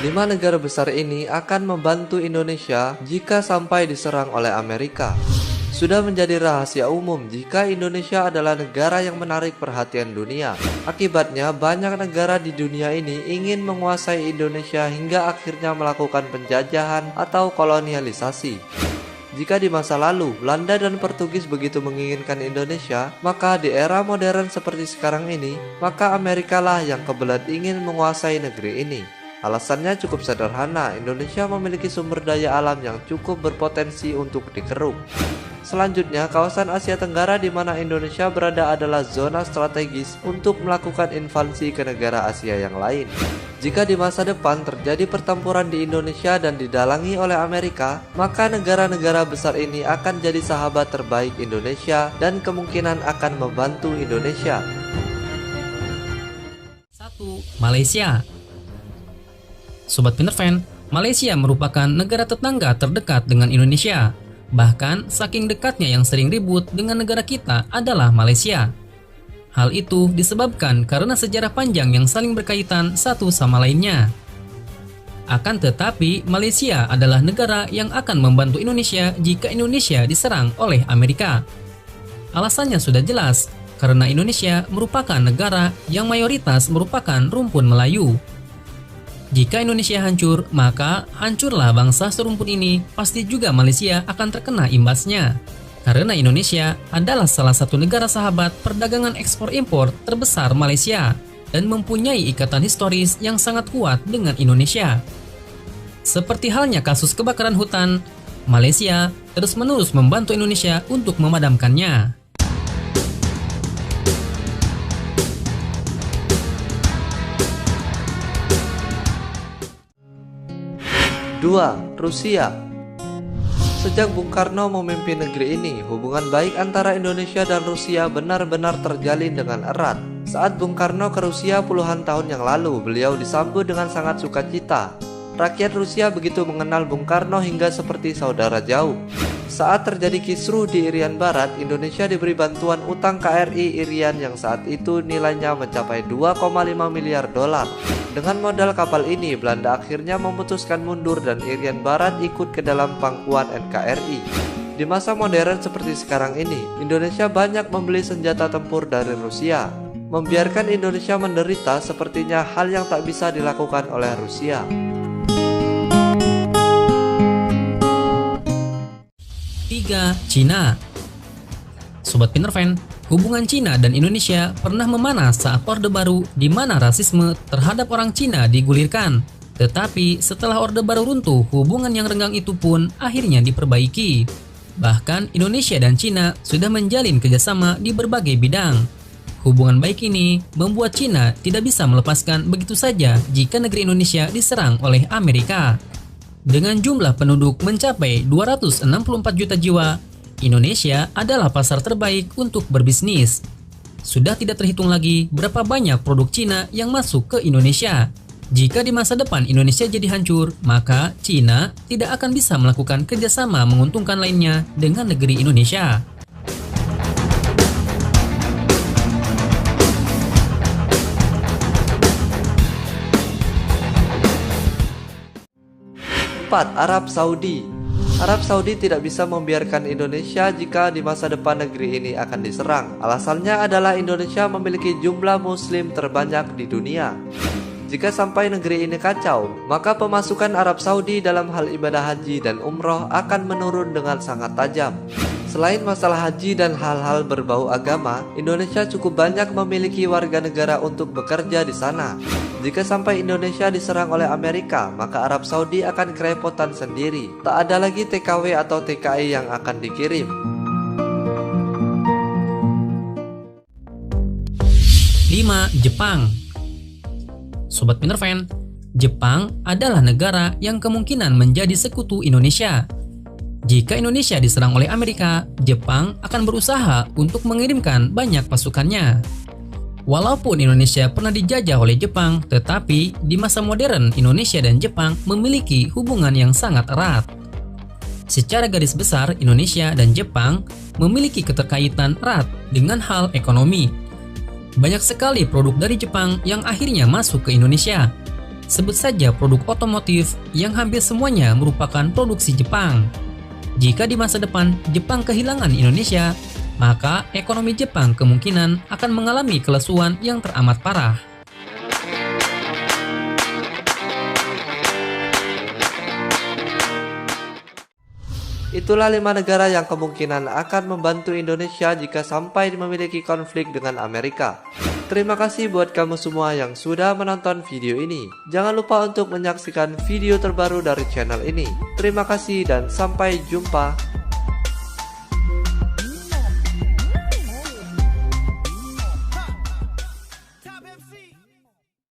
Lima negara besar ini akan membantu Indonesia jika sampai diserang oleh Amerika. Sudah menjadi rahasia umum jika Indonesia adalah negara yang menarik perhatian dunia. Akibatnya, banyak negara di dunia ini ingin menguasai Indonesia hingga akhirnya melakukan penjajahan atau kolonialisasi. Jika di masa lalu, Belanda dan Portugis begitu menginginkan Indonesia, maka di era modern seperti sekarang ini, maka Amerika lah yang kebelet ingin menguasai negeri ini. Alasannya cukup sederhana, Indonesia memiliki sumber daya alam yang cukup berpotensi untuk dikeruk. Selanjutnya, kawasan Asia Tenggara di mana Indonesia berada adalah zona strategis untuk melakukan invasi ke negara Asia yang lain. Jika di masa depan terjadi pertempuran di Indonesia dan didalangi oleh Amerika, maka negara-negara besar ini akan jadi sahabat terbaik Indonesia dan kemungkinan akan membantu Indonesia. 1. Malaysia. Sobat Penerfan, Malaysia merupakan negara tetangga terdekat dengan Indonesia. Bahkan, saking dekatnya yang sering ribut dengan negara kita adalah Malaysia. Hal itu disebabkan karena sejarah panjang yang saling berkaitan satu sama lainnya. Akan tetapi, Malaysia adalah negara yang akan membantu Indonesia jika Indonesia diserang oleh Amerika. Alasannya sudah jelas, karena Indonesia merupakan negara yang mayoritas merupakan rumpun Melayu. Jika Indonesia hancur, maka hancurlah bangsa serumpun ini, pasti juga Malaysia akan terkena imbasnya. Karena Indonesia adalah salah satu negara sahabat perdagangan ekspor-impor terbesar Malaysia dan mempunyai ikatan historis yang sangat kuat dengan Indonesia. Seperti halnya kasus kebakaran hutan, Malaysia terus-menerus membantu Indonesia untuk memadamkannya. 2. Rusia. Sejak Bung Karno memimpin negeri ini, hubungan baik antara Indonesia dan Rusia benar-benar terjalin dengan erat. Saat Bung Karno ke Rusia puluhan tahun yang lalu, beliau disambut dengan sangat sukacita. Rakyat Rusia begitu mengenal Bung Karno hingga seperti saudara jauh. Saat terjadi kisruh di Irian Barat, Indonesia diberi bantuan utang KRI Irian yang saat itu nilainya mencapai 2,5 miliar dolar. Dengan modal kapal ini, Belanda akhirnya memutuskan mundur dan Irian Barat ikut ke dalam pangkuan NKRI. Di masa modern seperti sekarang ini, Indonesia banyak membeli senjata tempur dari Rusia. Membiarkan Indonesia menderita sepertinya hal yang tak bisa dilakukan oleh Rusia. 3. Cina. Sobat Penerfan, hubungan Cina dan Indonesia pernah memanas saat Orde Baru di mana rasisme terhadap orang Cina digulirkan. Tetapi setelah Orde Baru runtuh, hubungan yang renggang itu pun akhirnya diperbaiki. Bahkan Indonesia dan Cina sudah menjalin kerjasama di berbagai bidang. Hubungan baik ini membuat Cina tidak bisa melepaskan begitu saja jika negeri Indonesia diserang oleh Amerika. Dengan jumlah penduduk mencapai 264 juta jiwa, Indonesia adalah pasar terbaik untuk berbisnis. Sudah tidak terhitung lagi berapa banyak produk Cina yang masuk ke Indonesia. Jika di masa depan Indonesia jadi hancur, maka Cina tidak akan bisa melakukan kerjasama menguntungkan lainnya dengan negeri Indonesia. 4. Arab Saudi. Arab Saudi tidak bisa membiarkan Indonesia jika di masa depan negeri ini akan diserang. Alasannya adalah Indonesia memiliki jumlah muslim terbanyak di dunia. Jika sampai negeri ini kacau, maka pemasukan Arab Saudi dalam hal ibadah haji dan umroh akan menurun dengan sangat tajam. Selain masalah haji dan hal-hal berbau agama, Indonesia cukup banyak memiliki warga negara untuk bekerja di sana. Jika sampai Indonesia diserang oleh Amerika, maka Arab Saudi akan kerepotan sendiri. Tak ada lagi TKW atau TKI yang akan dikirim. 5. Jepang. Sobat Penerfan, Jepang adalah negara yang kemungkinan menjadi sekutu Indonesia. Jika Indonesia diserang oleh Amerika, Jepang akan berusaha untuk mengirimkan banyak pasukannya. Walaupun Indonesia pernah dijajah oleh Jepang, tetapi di masa modern Indonesia dan Jepang memiliki hubungan yang sangat erat. Secara garis besar, Indonesia dan Jepang memiliki keterkaitan erat dengan hal ekonomi. Banyak sekali produk dari Jepang yang akhirnya masuk ke Indonesia. Sebut saja produk otomotif yang hampir semuanya merupakan produksi Jepang. Jika di masa depan Jepang kehilangan Indonesia, maka ekonomi Jepang kemungkinan akan mengalami kelesuan yang teramat parah. Itulah 5 negara yang kemungkinan akan membantu Indonesia jika sampai memiliki konflik dengan Amerika. Terima kasih buat kamu semua yang sudah menonton video ini. Jangan lupa untuk menyaksikan video terbaru dari channel ini. Terima kasih dan sampai jumpa.